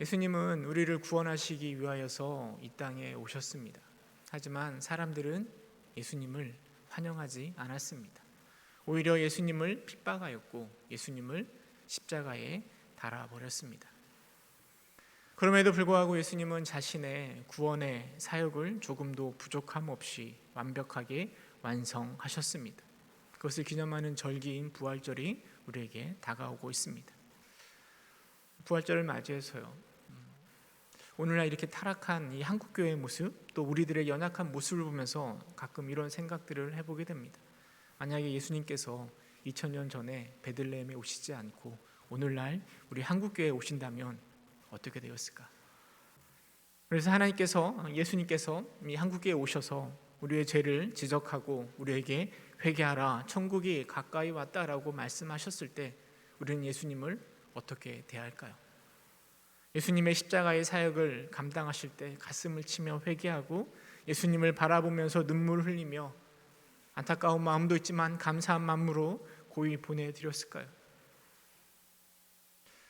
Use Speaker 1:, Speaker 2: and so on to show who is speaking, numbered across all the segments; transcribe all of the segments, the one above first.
Speaker 1: 예수님은 우리를 구원하시기 위하여서 이 땅에 오셨습니다. 하지만 사람들은 예수님을 환영하지 않았습니다. 오히려 예수님을 핍박하였고 예수님을 십자가에 달아버렸습니다. 그럼에도 불구하고 예수님은 자신의 구원의 사역을 조금도 부족함 없이 완벽하게 완성하셨습니다. 그것을 기념하는 절기인 부활절이 우리에게 다가오고 있습니다. 부활절을 맞이해서요, 오늘날 이렇게 타락한 이 한국교회의 모습, 또 우리들의 연약한 모습을 보면서 가끔 이런 생각들을 해보게 됩니다. 만약에 예수님께서 2000년 전에 베들레헴에 오시지 않고 오늘날 우리 한국교회에 오신다면 어떻게 되었을까? 그래서 예수님께서 이 한국교회에 오셔서 우리의 죄를 지적하고 우리에게 회개하라, 천국이 가까이 왔다라고 말씀하셨을 때 우리는 예수님을 어떻게 대할까요? 예수님의 십자가의 사역을 감당하실 때 가슴을 치며 회개하고 예수님을 바라보면서 눈물을 흘리며 안타까운 마음도 있지만 감사한 마음으로 고이 보내드렸을까요?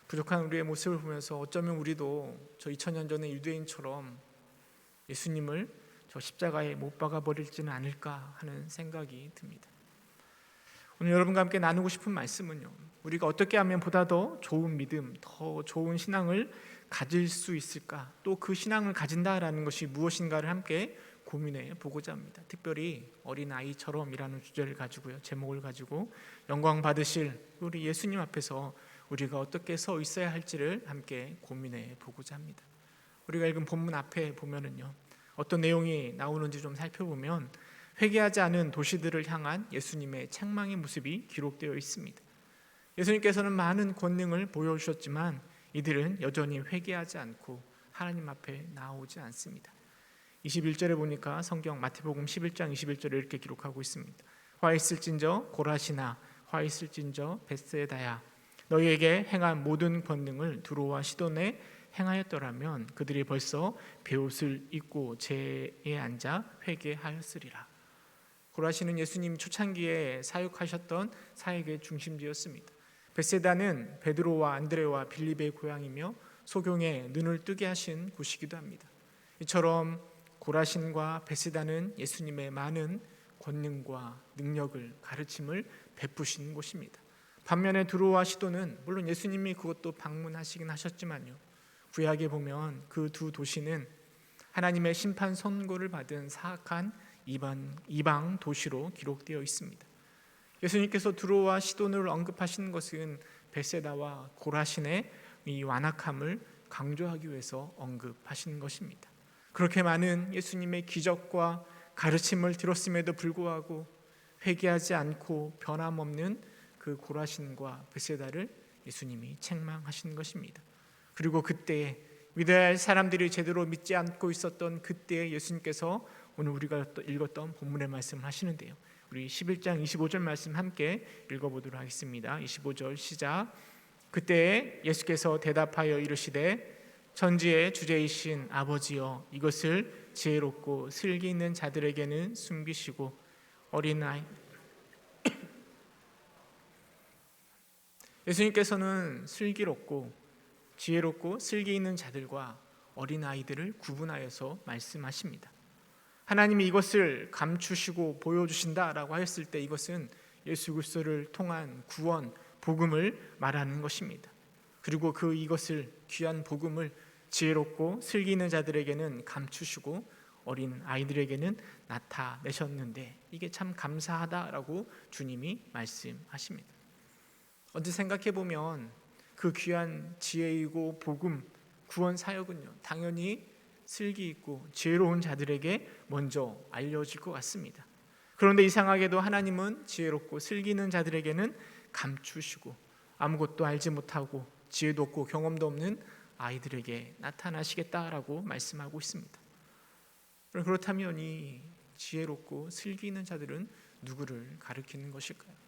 Speaker 1: 부족한 우리의 모습을 보면서 어쩌면 우리도 저 2000년 전의 유대인처럼 예수님을 저 십자가에 못 박아 버릴지는 않을까 하는 생각이 듭니다. 오늘 여러분과 함께 나누고 싶은 말씀은요, 우리가 어떻게 하면 보다 더 좋은 믿음, 더 좋은 신앙을 가질 수 있을까, 또 그 신앙을 가진다라는 것이 무엇인가를 함께 고민해 보고자 합니다. 특별히 어린아이처럼이라는 주제를 가지고요, 제목을 가지고 영광 받으실 우리 예수님 앞에서 우리가 어떻게 서 있어야 할지를 함께 고민해 보고자 합니다. 우리가 읽은 본문 앞에 보면은요, 어떤 내용이 나오는지 좀 살펴보면 회개하지 않은 도시들을 향한 예수님의 책망의 모습이 기록되어 있습니다. 예수님께서는 많은 권능을 보여주셨지만 이들은 여전히 회개하지 않고 하나님 앞에 나오지 않습니다. 21절에 보니까 성경 마태복음 11장 21절에 이렇게 기록하고 있습니다. 화 있을진저 고라시나, 화 있을진저 벳사이다야, 너희에게 행한 모든 권능을 두로와 시돈에 행하였더라면 그들이 벌써 베옷을 입고 제에 앉아 회개하였으리라. 고라시는 예수님 초창기에 사역하셨던 사역의 중심지였습니다. 벳세다는 베드로와 안드레와 빌립의 고향이며 소경의 눈을 뜨게 하신 곳이기도 합니다. 이처럼 고라신과 벳세다는 예수님의 많은 권능과 능력을, 가르침을 베푸신 곳입니다. 반면에 두로와 시도는 물론 예수님이 그것도 방문하시긴 하셨지만요, 구약에 보면 그 두 도시는 하나님의 심판 선고를 받은 사악한 이방 도시로 기록되어 있습니다. 예수님께서 두로와 시돈을 언급하시는 것은 벳세다와 고라신의 이 완악함을 강조하기 위해서 언급하시는 것입니다. 그렇게 많은 예수님의 기적과 가르침을 들었음에도 불구하고 회개하지 않고 변함없는 그 고라신과 벳세다를 예수님이 책망하신 것입니다. 그리고 그때에 믿어야 할 사람들이 제대로 믿지 않고 있었던 그때에 예수님께서 오늘 우리가 읽었던 본문의 말씀을 하시는데요, 우리 11장 25절 말씀 함께 읽어보도록 하겠습니다. 25절 시작. 그때에 예수께서 대답하여 이르시되 천지의 주제이신 아버지여, 이것을 지혜롭고 슬기 있는 자들에게는 숨기시고 어린아이 예수님께서는 슬기롭고 지혜롭고 슬기 있는 자들과 어린아이들을 구분하여서 말씀하십니다. 하나님이 이것을 감추시고 보여주신다라고 하였을 때 이것은 예수 그리스도를 통한 구원, 복음을 말하는 것입니다. 그리고 이것을 귀한 복음을 지혜롭고 슬기 있는 자들에게는 감추시고 어린 아이들에게는 나타내셨는데 이게 참 감사하다라고 주님이 말씀하십니다. 언제 생각해 보면 그 귀한 지혜이고 복음, 구원 사역은요, 당연히 슬기 있고 지혜로운 자들에게 먼저 알려질 것 같습니다. 그런데 이상하게도 하나님은 지혜롭고 슬기 있는 자들에게는 감추시고 아무것도 알지 못하고 지혜도 없고 경험도 없는 아이들에게 나타나시겠다라고 말씀하고 있습니다. 그렇다면 이 지혜롭고 슬기 있는 자들은 누구를 가리키는 것일까요?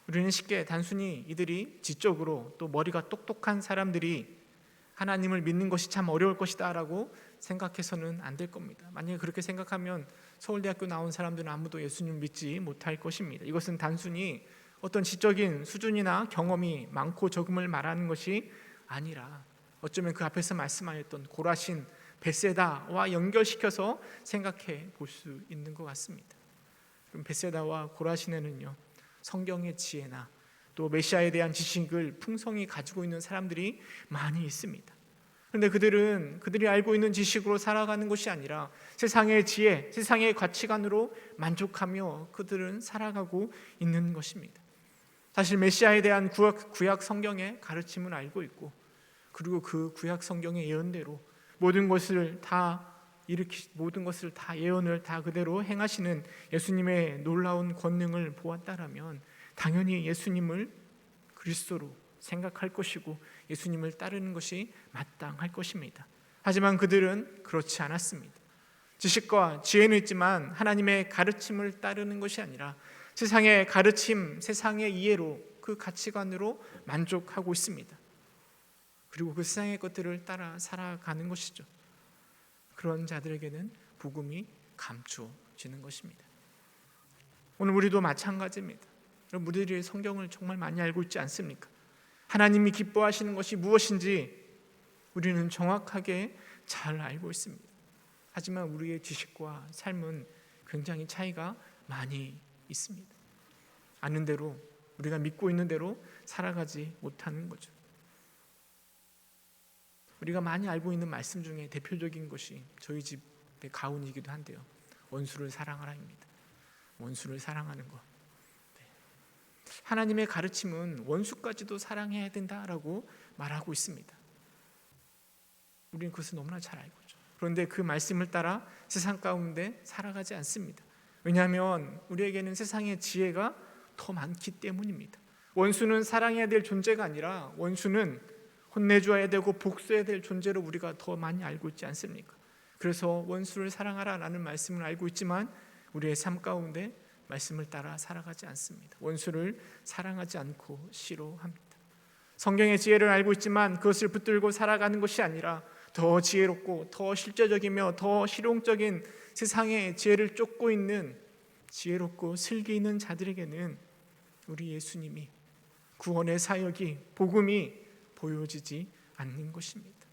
Speaker 1: 우리는 쉽게 단순히 이들이 지적으로 또 머리가 똑똑한 사람들이 하나님을 믿는 것이 참 어려울 것이다 라고 생각해서는 안 될 겁니다. 만약에 그렇게 생각하면 서울대학교 나온 사람들은 아무도 예수님을 믿지 못할 것입니다. 이것은 단순히 어떤 지적인 수준이나 경험이 많고 적음을 말하는 것이 아니라 어쩌면 그 앞에서 말씀하였던 고라신, 벳세다와 연결시켜서 생각해 볼 수 있는 것 같습니다. 그럼 벳세다와 고라신에는요, 성경의 지혜나 또 메시아에 대한 지식을 풍성히 가지고 있는 사람들이 많이 있습니다. 그런데 그들이 알고 있는 지식으로 살아가는 것이 아니라 세상의 지혜, 세상의 가치관으로 만족하며 그들은 살아가고 있는 것입니다. 사실 메시아에 대한 구약 성경의 가르침은 알고 있고, 그리고 그 구약 성경의 예언대로 모든 것을 다 예언을 다 그대로 행하시는 예수님의 놀라운 권능을 보았다라면 당연히 예수님을 그리스도로 생각할 것이고 예수님을 따르는 것이 마땅할 것입니다. 하지만 그들은 그렇지 않았습니다. 지식과 지혜는 있지만 하나님의 가르침을 따르는 것이 아니라 세상의 가르침, 세상의 이해로, 그 가치관으로 만족하고 있습니다. 그리고 그 세상의 것들을 따라 살아가는 것이죠. 그런 자들에게는 복음이 감추어지는 것입니다. 오늘 우리도 마찬가지입니다. 우리들이 성경을 정말 많이 알고 있지 않습니까? 하나님이 기뻐하시는 것이 무엇인지 우리는 정확하게 잘 알고 있습니다. 하지만 우리의 지식과 삶은 굉장히 차이가 많이 있습니다. 아는 대로, 우리가 믿고 있는 대로 살아가지 못하는 거죠. 우리가 많이 알고 있는 말씀 중에 대표적인 것이 저희 집의 가훈이기도 한데요, 원수를 사랑하라입니다. 원수를 사랑하는 것. 하나님의 가르침은 원수까지도 사랑해야 된다라고 말하고 있습니다. 우리는 그것을 너무나 잘 알고 있죠. 그런데 그 말씀을 따라 세상 가운데 살아가지 않습니다. 왜냐하면 우리에게는 세상의 지혜가 더 많기 때문입니다. 원수는 사랑해야 될 존재가 아니라 원수는 혼내줘야 되고 복수해야 될 존재로 우리가 더 많이 알고 있지 않습니까? 그래서 원수를 사랑하라라는 말씀을 알고 있지만 우리의 삶 가운데 말씀을 따라 살아가지 않습니다. 원수를 사랑하지 않고 싫어합니다. 성경의 지혜를 알고 있지만 그것을 붙들고 살아가는 것이 아니라 더 지혜롭고 더 실제적이며 더 실용적인 세상의 지혜를 쫓고 있는 지혜롭고 슬기 있는 자들에게는 우리 예수님이, 구원의 사역이, 복음이 보여지지 않는 것입니다.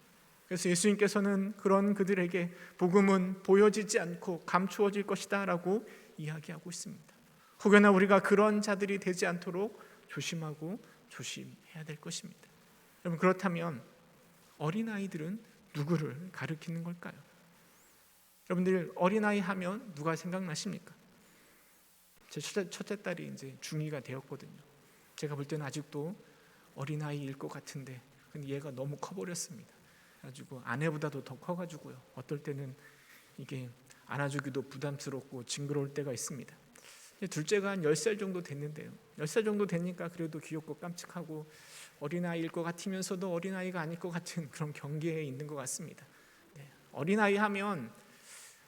Speaker 1: 그래서 예수님께서는 그런 그들에게 복음은 보여지지 않고 감추어질 것이다 라고 이야기하고 있습니다. 혹여나 우리가 그런 자들이 되지 않도록 조심하고 조심해야 될 것입니다. 여러분, 그렇다면 어린아이들은 누구를 가리키는 걸까요? 여러분들 어린아이 하면 누가 생각나십니까? 제 첫째 딸이 이제 중2가 되었거든요. 제가 볼 때는 아직도 어린아이일 것 같은데 근데 얘가 너무 커버렸습니다. 그래가지고 아내보다도 더 커가지고요, 어떨 때는 이게 안아주기도 부담스럽고 징그러울 때가 있습니다. 둘째가 한 10살 정도 됐는데요, 10살 정도 되니까 그래도 귀엽고 깜찍하고 어린아이일 것 같으면서도 어린아이가 아닐 것 같은 그런 경계에 있는 것 같습니다. 어린아이 하면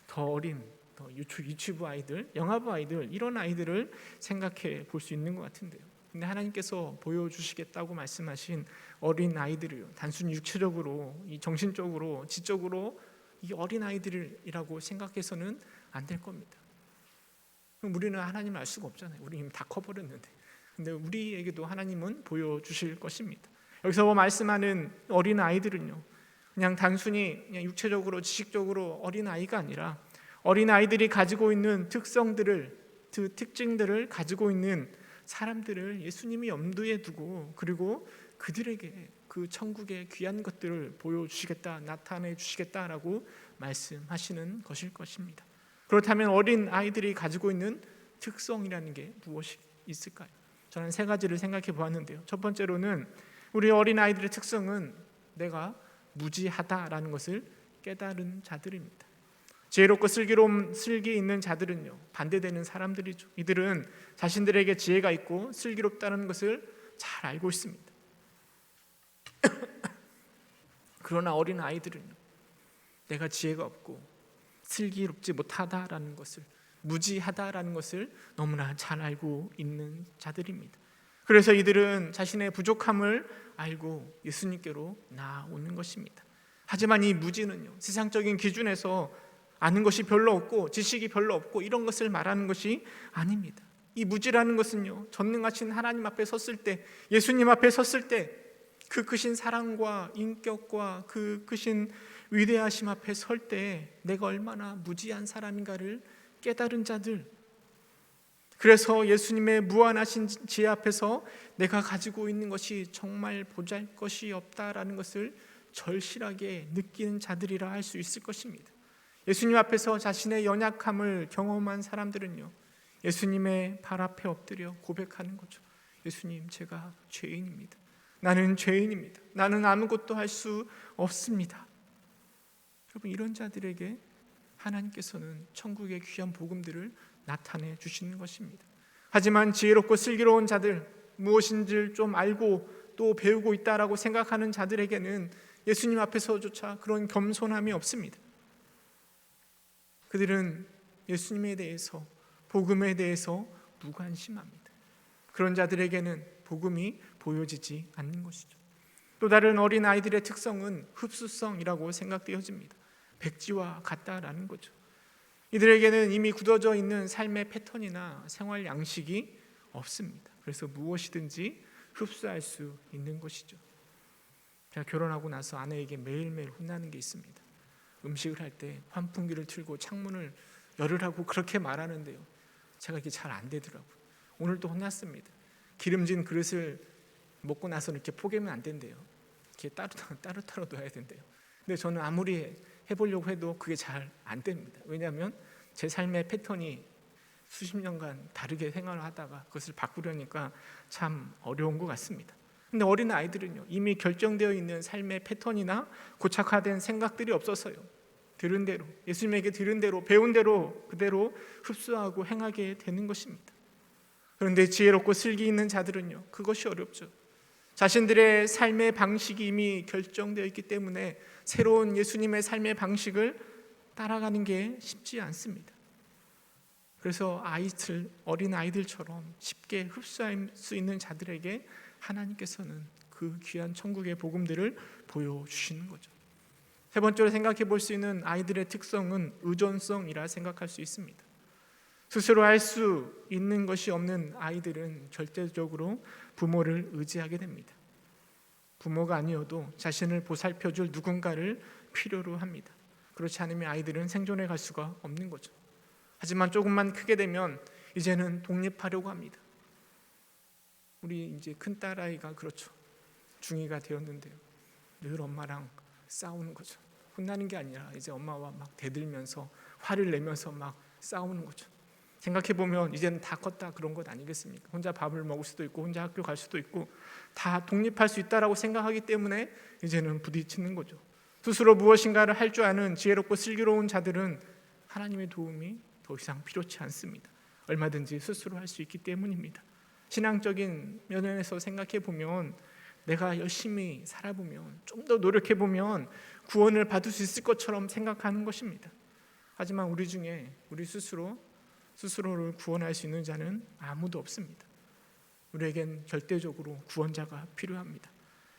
Speaker 1: 더 어린, 더 유치부 아이들, 영아부 아이들, 이런 아이들을 생각해 볼 수 있는 것 같은데요. 근데 하나님께서 보여주시겠다고 말씀하신 어린 아이들을요, 단순히 육체적으로, 정신적으로, 지적으로 이 어린 아이들이라고 생각해서는 안 될 겁니다. 그럼 우리는 하나님을 알 수가 없잖아요. 우리 이미 다 커버렸는데. 근데 우리에게도 하나님은 보여주실 것입니다. 여기서 말씀하는 어린 아이들은요, 그냥 단순히 그냥 육체적으로, 지식적으로 어린 아이가 아니라 어린 아이들이 가지고 있는 특성들을, 그 특징들을 가지고 있는 사람들을 예수님이 염두에 두고, 그리고 그들에게 그 천국의 귀한 것들을 보여주시겠다, 나타내 주시겠다라고 말씀하시는 것일 것입니다. 그렇다면 어린 아이들이 가지고 있는 특성이라는 게 무엇이 있을까요? 저는 3가지를 생각해 보았는데요. 첫 번째로는 우리 어린 아이들의 특성은 내가 무지하다라는 것을 깨달은 자들입니다. 지혜롭고 슬기 있는 자들은요, 반대되는 사람들이죠. 이들은 자신들에게 지혜가 있고 슬기롭다는 것을 잘 알고 있습니다. 그러나 어린 아이들은요, 내가 지혜가 없고 슬기롭지 못하다라는 것을, 무지하다라는 것을 너무나 잘 알고 있는 자들입니다. 그래서 이들은 자신의 부족함을 알고 예수님께로 나아오는 것입니다. 하지만 이 무지는요, 세상적인 기준에서 아는 것이 별로 없고 지식이 별로 없고 이런 것을 말하는 것이 아닙니다. 이 무지라는 것은요, 전능하신 하나님 앞에 섰을 때, 예수님 앞에 섰을 때 그 크신 사랑과 인격과 그 크신 위대하심 앞에 설 때 내가 얼마나 무지한 사람인가를 깨달은 자들, 그래서 예수님의 무한하신 지혜 앞에서 내가 가지고 있는 것이 정말 보잘것이 없다라는 것을 절실하게 느끼는 자들이라 할 수 있을 것입니다. 예수님 앞에서 자신의 연약함을 경험한 사람들은요, 예수님의 발 앞에 엎드려 고백하는 거죠. 예수님, 제가 죄인입니다. 나는 죄인입니다. 나는 아무것도 할 수 없습니다. 여러분, 이런 자들에게 하나님께서는 천국의 귀한 복음들을 나타내 주시는 것입니다. 하지만 지혜롭고 슬기로운 자들, 무엇인지 좀 알고 또 배우고 있다라고 생각하는 자들에게는 예수님 앞에서조차 그런 겸손함이 없습니다. 그들은 예수님에 대해서, 복음에 대해서 무관심합니다. 그런 자들에게는 복음이 보여지지 않는 것이죠. 또 다른 어린 아이들의 특성은 흡수성이라고 생각되어집니다. 백지와 같다라는 거죠. 이들에게는 이미 굳어져 있는 삶의 패턴이나 생활 양식이 없습니다. 그래서 무엇이든지 흡수할 수 있는 것이죠. 제가 결혼하고 나서 아내에게 매일매일 혼나는 게 있습니다. 음식을 할 때 환풍기를 틀고 창문을 열으라고 그렇게 말하는데요, 제가 이게 잘 안 되더라고요. 오늘도 혼났습니다. 기름진 그릇을 먹고 나서 이렇게 포개면 안 된대요. 이렇게 따로 둬야 된대요. 근데 저는 아무리 해보려고 해도 그게 잘 안 됩니다. 왜냐하면 제 삶의 패턴이 수십 년간 다르게 생활을 하다가 그것을 바꾸려니까 참 어려운 것 같습니다. 근데 어린 아이들은요, 이미 결정되어 있는 삶의 패턴이나 고착화된 생각들이 없어서요, 들은 대로, 예수님에게 들은 대로, 배운 대로 그대로 흡수하고 행하게 되는 것입니다. 그런데 지혜롭고 슬기 있는 자들은요, 그것이 어렵죠. 자신들의 삶의 방식이 이미 결정되어 있기 때문에 새로운 예수님의 삶의 방식을 따라가는 게 쉽지 않습니다. 그래서 어린 아이들처럼 쉽게 흡수할 수 있는 자들에게 하나님께서는 그 귀한 천국의 복음들을 보여주시는 거죠. 세 번째로 생각해 볼 수 있는 아이들의 특성은 의존성이라 생각할 수 있습니다. 스스로 할 수 있는 것이 없는 아이들은 절대적으로 부모를 의지하게 됩니다. 부모가 아니어도 자신을 보살펴줄 누군가를 필요로 합니다. 그렇지 않으면 아이들은 생존해 갈 수가 없는 거죠. 하지만 조금만 크게 되면 이제는 독립하려고 합니다. 우리 이제 큰 딸아이가 그렇죠. 중2가 되었는데요, 늘 엄마랑 싸우는 거죠. 혼나는 게 아니라 이제 엄마와 막 대들면서 화를 내면서 막 싸우는 거죠. 생각해보면 이제는 다 컸다 그런 것 아니겠습니까? 혼자 밥을 먹을 수도 있고 혼자 학교 갈 수도 있고 다 독립할 수 있다라고 생각하기 때문에 이제는 부딪히는 거죠. 스스로 무엇인가를 할 줄 아는 지혜롭고 슬기로운 자들은 하나님의 도움이 더 이상 필요치 않습니다. 얼마든지 스스로 할 수 있기 때문입니다. 신앙적인 면에서 생각해보면 내가 열심히 살아보면, 좀 더 노력해보면 구원을 받을 수 있을 것처럼 생각하는 것입니다. 하지만 우리 중에 우리 스스로를 구원할 수 있는 자는 아무도 없습니다. 우리에겐 절대적으로 구원자가 필요합니다.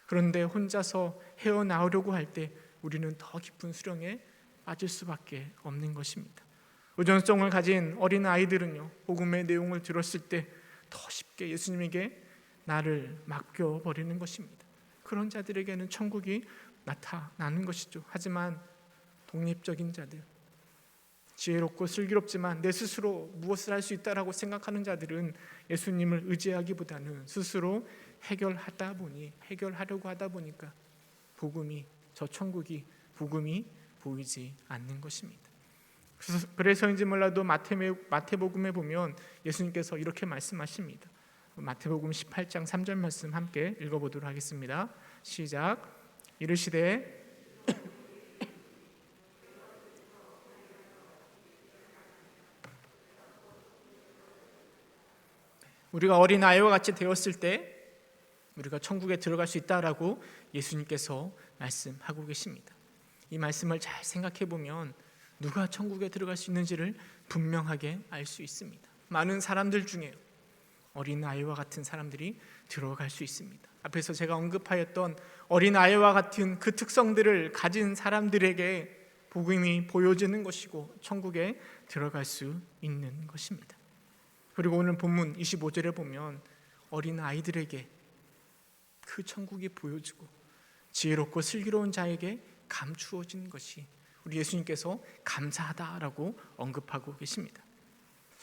Speaker 1: 그런데 혼자서 헤어나오려고 할 때 우리는 더 깊은 수렁에 빠질 수밖에 없는 것입니다. 의존성을 가진 어린 아이들은요, 복음의 내용을 들었을 때 더 쉽게 예수님에게 나를 맡겨버리는 것입니다. 그런 자들에게는 천국이 나타나는 것이죠. 하지만 독립적인 자들, 지혜롭고 슬기롭지만 내 스스로 무엇을 할 수 있다라고 생각하는 자들은 예수님을 의지하기보다는 스스로 해결하려고 하다 보니까 저 천국이 복음이 보이지 않는 것입니다. 그래서인지 몰라도 마태복음에 보면 예수님께서 이렇게 말씀하십니다. 마태복음 18장 3절 말씀 함께 읽어보도록 하겠습니다. 시작. 이르시되 우리가 어린 아이와 같이 되었을 때 우리가 천국에 들어갈 수 있다라고 예수님께서 말씀하고 계십니다. 이 말씀을 잘 생각해 보면 누가 천국에 들어갈 수 있는지를 분명하게 알 수 있습니다. 많은 사람들 중에 어린 아이와 같은 사람들이 들어갈 수 있습니다. 앞에서 제가 언급하였던 어린 아이와 같은 그 특성들을 가진 사람들에게 복음이 보여지는 것이고 천국에 들어갈 수 있는 것입니다. 그리고 오늘 본문 25절에 보면 어린 아이들에게 그 천국이 보여지고 지혜롭고 슬기로운 자에게 감추어진 것이 우리 예수님께서 감사하다라고 언급하고 계십니다.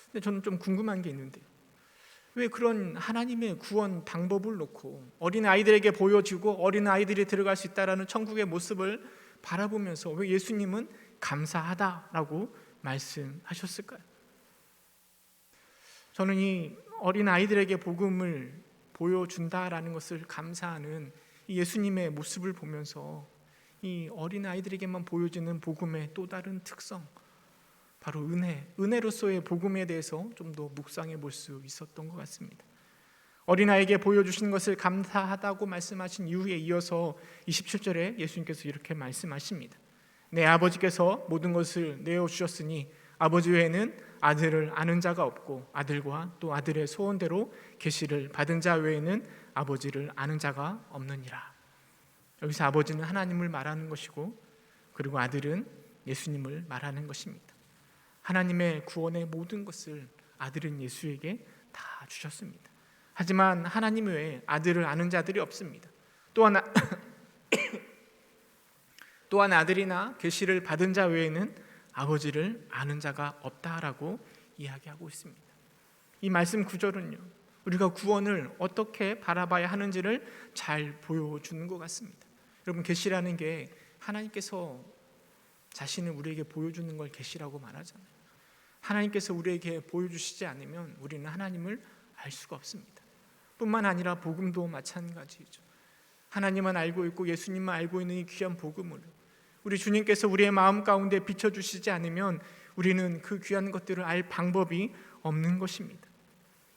Speaker 1: 근데 저는 좀 궁금한 게 있는데요, 왜 그런 하나님의 구원 방법을 놓고 어린 아이들에게 보여주고 어린 아이들이 들어갈 수 있다라는 천국의 모습을 바라보면서 왜 예수님은 감사하다라고 말씀하셨을까요? 저는 이 어린 아이들에게 복음을 보여준다라는 것을 감사하는 이 예수님의 모습을 보면서 이 어린 아이들에게만 보여지는 복음의 또 다른 특성, 바로 은혜로서의 복음에 대해서 좀 더 묵상해 볼 수 있었던 것 같습니다. 어린아이에게 보여주신 것을 감사하다고 말씀하신 이후에 이어서 27절에 예수님께서 이렇게 말씀하십니다. 내 아버지께서 모든 것을 내어주셨으니 아버지 외에는 아들을 아는 자가 없고 아들과 또 아들의 소원대로 계시를 받은 자 외에는 아버지를 아는 자가 없느니라. 여기서 아버지는 하나님을 말하는 것이고, 그리고 아들은 예수님을 말하는 것입니다. 하나님의 구원의 모든 것을 아들은 예수에게 다 주셨습니다. 하지만 하나님 외에 아들을 아는 자들이 없습니다. 또한 아들이나 계시를 받은 자 외에는 아버지를 아는 자가 없다라고 이야기하고 있습니다. 이 말씀 구절은요, 우리가 구원을 어떻게 바라봐야 하는지를 잘 보여주는 것 같습니다. 여러분, 계시라는 게 하나님께서 자신을 우리에게 보여주는 걸 계시라고 말하잖아요. 하나님께서 우리에게 보여주시지 않으면 우리는 하나님을 알 수가 없습니다. 뿐만 아니라 복음도 마찬가지죠. 하나님만 알고 있고 예수님만 알고 있는 이 귀한 복음을 우리 주님께서 우리의 마음 가운데 비춰주시지 않으면 우리는 그 귀한 것들을 알 방법이 없는 것입니다.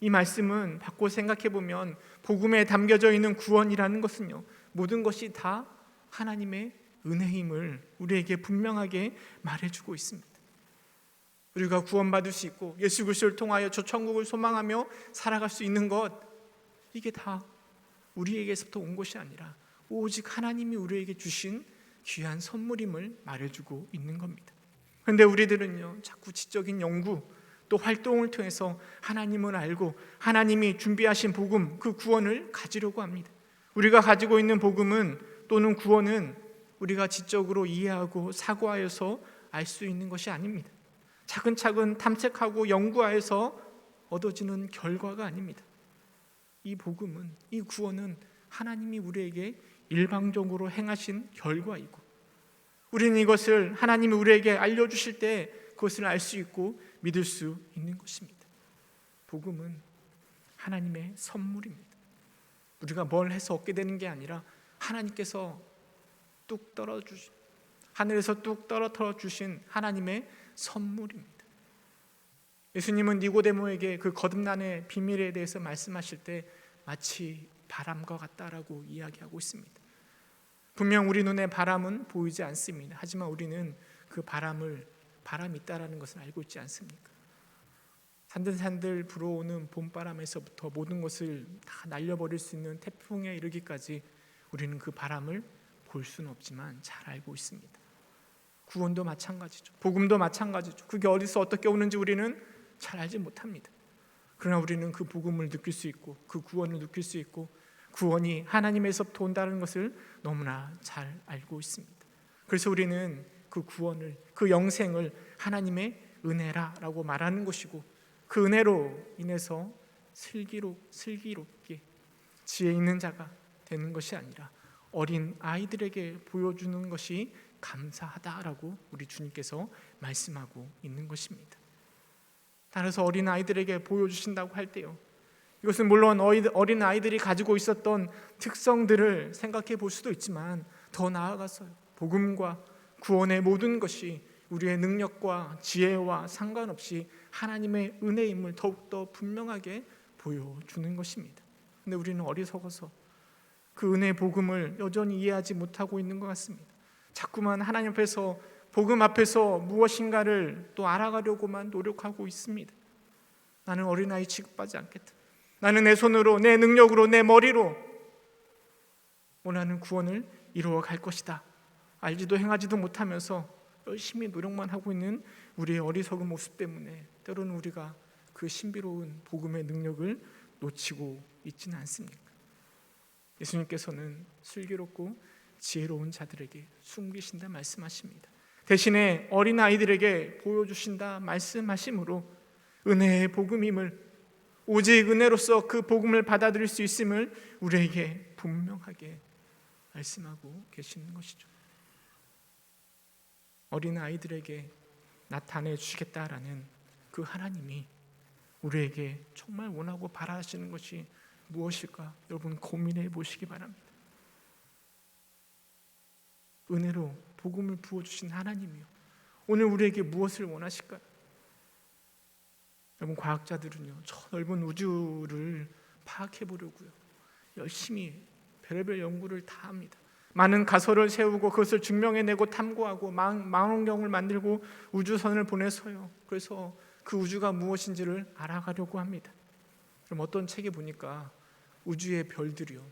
Speaker 1: 이 말씀은 바꿔 생각해 보면 복음에 담겨져 있는 구원이라는 것은요, 모든 것이 다 하나님의 은혜임을 우리에게 분명하게 말해주고 있습니다. 우리가 구원받을 수 있고 예수 그리스도를 통하여 저 천국을 소망하며 살아갈 수 있는 것, 이게 다 우리에게서부터 온 것이 아니라 오직 하나님이 우리에게 주신 귀한 선물임을 말해주고 있는 겁니다. 그런데 우리들은요, 자꾸 지적인 연구 또 활동을 통해서 하나님을 알고 하나님이 준비하신 복음, 그 구원을 가지려고 합니다. 우리가 가지고 있는 복음은 또는 구원은 우리가 지적으로 이해하고 사고하여서 알 수 있는 것이 아닙니다. 차근차근 탐색하고 연구하여서 얻어지는 결과가 아닙니다. 이 복음은, 이 구원은 하나님이 우리에게 일방적으로 행하신 결과이고, 우리는 이것을 하나님이 우리에게 알려주실 때 그것을 알 수 있고 믿을 수 있는 것입니다. 복음은 하나님의 선물입니다. 우리가 뭘 해서 얻게 되는 게 아니라 하나님께서 하늘에서 뚝 떨어뜨려 주신 하나님의 선물입니다. 예수님은 니고데모에게 그 거듭남의 비밀에 대해서 말씀하실 때 마치 바람과 같다라고 이야기하고 있습니다. 분명 우리 눈에 바람은 보이지 않습니다. 하지만 우리는 그 바람이 있다라는 것을 알고 있지 않습니까? 산들산들 불어오는 봄바람에서부터 모든 것을 다 날려버릴 수 있는 태풍에 이르기까지 우리는 그 바람을 볼 수는 없지만 잘 알고 있습니다. 구원도 마찬가지죠. 복음도 마찬가지죠. 그게 어디서 어떻게 오는지 우리는 잘 알지 못합니다. 그러나 우리는 그 복음을 느낄 수 있고 그 구원을 느낄 수 있고 구원이 하나님에서부터 온다는 것을 너무나 잘 알고 있습니다. 그래서 우리는 그 구원을, 그 영생을 하나님의 은혜라고 말하는 것이고, 그 은혜로 인해서 슬기롭게 지혜 있는 자가 되는 것이 아니라 어린 아이들에게 보여주는 것이 감사하다라고 우리 주님께서 말씀하고 있는 것입니다. 따라서 어린 아이들에게 보여주신다고 할 때요, 이것은 물론 어린 아이들이 가지고 있었던 특성들을 생각해 볼 수도 있지만 더 나아가서요, 복음과 구원의 모든 것이 우리의 능력과 지혜와 상관없이 하나님의 은혜임을 더욱더 분명하게 보여주는 것입니다. 그런데 우리는 어리석어서 그 은혜의 복음을 여전히 이해하지 못하고 있는 것 같습니다. 자꾸만 하나님 앞에서, 복음 앞에서 무엇인가를 또 알아가려고만 노력하고 있습니다. 나는 어린아이 취급하지 않겠다. 나는 내 손으로, 내 능력으로, 내 머리로 원하는 구원을 이루어 갈 것이다. 알지도 행하지도 못하면서 열심히 노력만 하고 있는 우리의 어리석은 모습 때문에 때로는 우리가 그 신비로운 복음의 능력을 놓치고 있지는 않습니까? 예수님께서는 슬기롭고 지혜로운 자들에게 숨기신다 말씀하십니다. 대신에 어린아이들에게 보여주신다 말씀하심으로 은혜의 복음임을, 오직 은혜로서 그 복음을 받아들일 수 있음을 우리에게 분명하게 말씀하고 계시는 것이죠. 어린아이들에게 나타내 주시겠다라는 그 하나님이 우리에게 정말 원하고 바라시는 것이 무엇일까? 여러분 고민해 보시기 바랍니다. 은혜로 복음을 부어주신 하나님이요, 오늘 우리에게 무엇을 원하실까요? 여러분, 과학자들은요, 저 넓은 우주를 파악해 보려고요 열심히 별의별 연구를 다 합니다. 많은 가설을 세우고 그것을 증명해내고 탐구하고 망원경을 만들고 우주선을 보내서요, 그래서 그 우주가 무엇인지를 알아가려고 합니다. 그럼 어떤 책에 보니까 우주의 별들이요,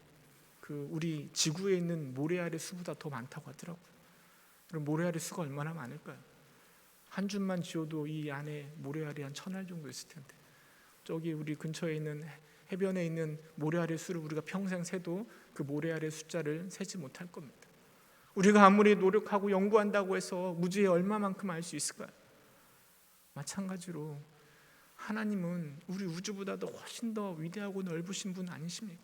Speaker 1: 그 우리 지구에 있는 모래알의 수보다 더 많다고 하더라고요. 그럼 모래알의 수가 얼마나 많을까요? 한 줌만 지어도 이 안에 모래알이 한 1000알 정도 있을 텐데, 저기 우리 근처에 있는 해변에 있는 모래알의 수를 우리가 평생 세도 그 모래알의 숫자를 세지 못할 겁니다. 우리가 아무리 노력하고 연구한다고 해서 우주의 얼마만큼 알 수 있을까요? 마찬가지로 하나님은 우리 우주보다도 훨씬 더 위대하고 넓으신 분 아니십니까?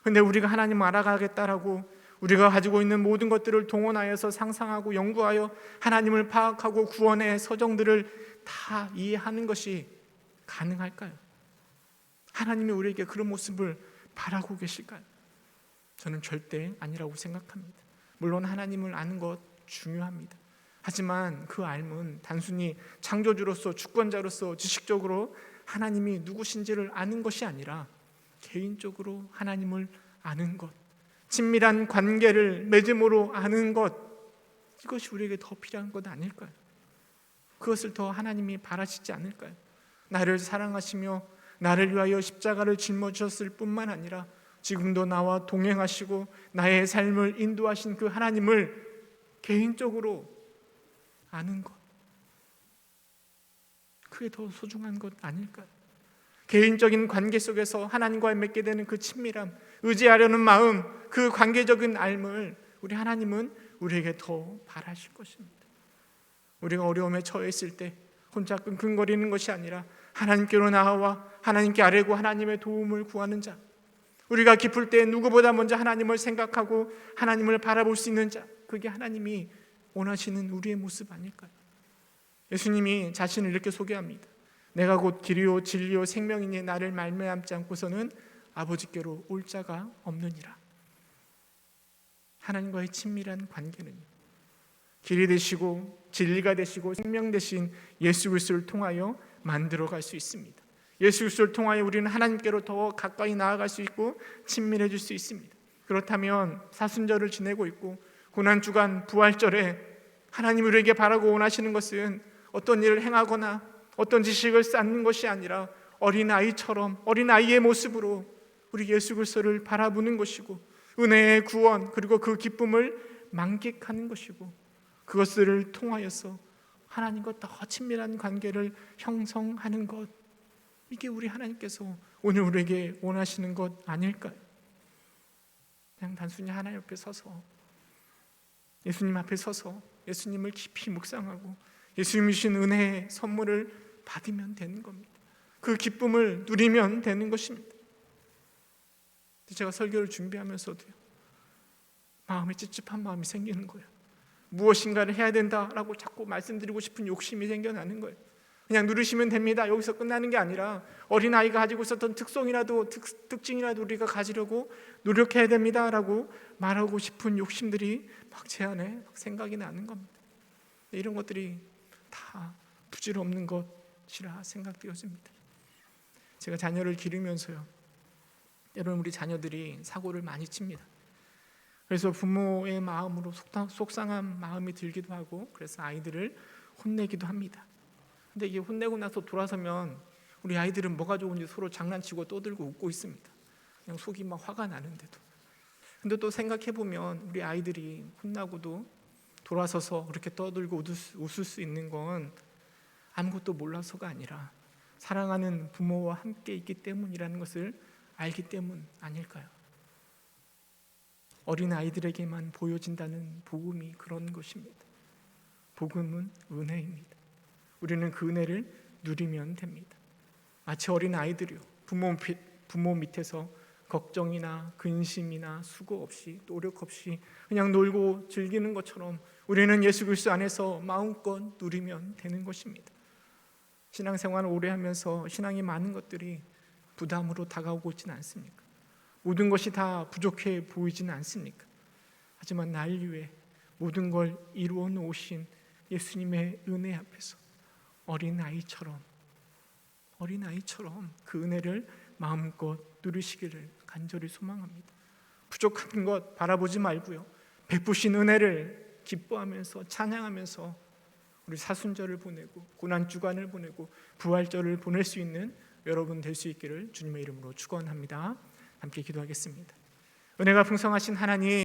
Speaker 1: 근데 우리가 하나님을 알아가겠다라고 우리가 가지고 있는 모든 것들을 동원하여서 상상하고 연구하여 하나님을 파악하고 구원의 서정들을 다 이해하는 것이 가능할까요? 하나님이 우리에게 그런 모습을 바라고 계실까요? 저는 절대 아니라고 생각합니다. 물론 하나님을 아는 것 중요합니다. 하지만 그 알문 단순히 창조주로서, 주권자로서 지식적으로 하나님이 누구신지를 아는 것이 아니라 개인적으로 하나님을 아는 것, 친밀한 관계를 맺음으로 아는 것, 이것이 우리에게 더 필요한 것 아닐까요? 그것을 더 하나님이 바라시지 않을까요? 나를 사랑하시며 나를 위하여 십자가를 짊어지셨을 뿐만 아니라 지금도 나와 동행하시고 나의 삶을 인도하신 그 하나님을 개인적으로 아는 것, 그게 더 소중한 것 아닐까요? 개인적인 관계 속에서 하나님과 맺게 되는 그 친밀함, 의지하려는 마음, 그 관계적인 알을 우리 하나님은 우리에게 더 바라실 것입니다. 우리가 어려움에 처해 있을 때 혼자 끙끙거리는 것이 아니라 하나님께로 나아와 하나님께 아뢰고 하나님의 도움을 구하는 자, 우리가 기쁠 때 누구보다 먼저 하나님을 생각하고 하나님을 바라볼 수 있는 자, 그게 하나님이 원하시는 우리의 모습 아닐까요? 예수님이 자신을 이렇게 소개합니다. 내가 곧 길이요 진리요 생명이니 나를 말미암지 않고서는 아버지께로 올 자가 없느니라. 하나님과의 친밀한 관계는 길이 되시고 진리가 되시고 생명 되신 예수 그리스도를 통하여 만들어갈 수 있습니다. 예수 그리스도를 통하여 우리는 하나님께로 더 가까이 나아갈 수 있고 친밀해질 수 있습니다. 그렇다면 사순절을 지내고 있고 고난주간 부활절에 하나님이 우리에게 바라고 원하시는 것은 어떤 일을 행하거나 어떤 지식을 쌓는 것이 아니라 어린아이처럼 어린아이의 모습으로 우리 예수 그리스도를 바라보는 것이고 은혜의 구원 그리고 그 기쁨을 만끽하는 것이고 그것들을 통하여서 하나님과 더 친밀한 관계를 형성하는 것, 이게 우리 하나님께서 오늘 우리에게 원하시는 것 아닐까요? 그냥 단순히 하나님 앞에 서서 예수님 앞에 서서 예수님을 깊이 묵상하고 예수님이 주신 은혜의 선물을 받으면 되는 겁니다. 그 기쁨을 누리면 되는 것입니다. 제가 설교를 준비하면서도요, 마음에 찝찝한 마음이 생기는 거예요. 무엇인가를 해야 된다라고 자꾸 말씀드리고 싶은 욕심이 생겨나는 거예요. 그냥 누르시면 됩니다. 여기서 끝나는 게 아니라 어린아이가 가지고 있었던 특성이라도 특징이라도 우리가 가지려고 노력해야 됩니다라고 말하고 싶은 욕심들이 막 제 안에 막 생각이 나는 겁니다. 이런 것들이 다 부질없는 것이라 생각되어집니다. 제가 자녀를 기르면서요, 여러분 우리 자녀들이 사고를 많이 칩니다. 그래서 부모의 마음으로 속상한 마음이 들기도 하고 그래서 아이들을 혼내기도 합니다. 근데 이게 혼내고 나서 돌아서면 우리 아이들은 뭐가 좋은지 서로 장난치고 떠들고 웃고 있습니다. 그냥 속이 막 화가 나는데도. 근데 또 생각해보면 우리 아이들이 혼나고도 돌아서서 그렇게 떠들고 웃을 수 있는 건 아무것도 몰라서가 아니라 사랑하는 부모와 함께 있기 때문이라는 것을 알기 때문 아닐까요? 어린 아이들에게만 보여진다는 복음이 그런 것입니다. 복음은 은혜입니다. 우리는 그 은혜를 누리면 됩니다. 마치 어린 아이들이요, 부모 밑에서 걱정이나 근심이나 수고 없이, 노력 없이 그냥 놀고 즐기는 것처럼 우리는 예수 그리스도 안에서 마음껏 누리면 되는 것입니다. 신앙생활을 오래 하면서 신앙이 많은 것들이 부담으로 다가오고 있지는 않습니까? 모든 것이 다 부족해 보이지는 않습니까? 하지만 날 위해 모든 걸 이루어 놓으신 예수님의 은혜 앞에서 어린아이처럼 그 은혜를 마음껏 누리시기를 간절히 소망합니다. 부족한 것 바라보지 말고요, 베푸신 은혜를 기뻐하면서 찬양하면서 우리 사순절을 보내고 고난주간을 보내고 부활절을 보낼 수 있는 여러분 될 수 있기를 주님의 이름으로 축원합니다. 함께 기도하겠습니다. 은혜가 풍성하신 하나님,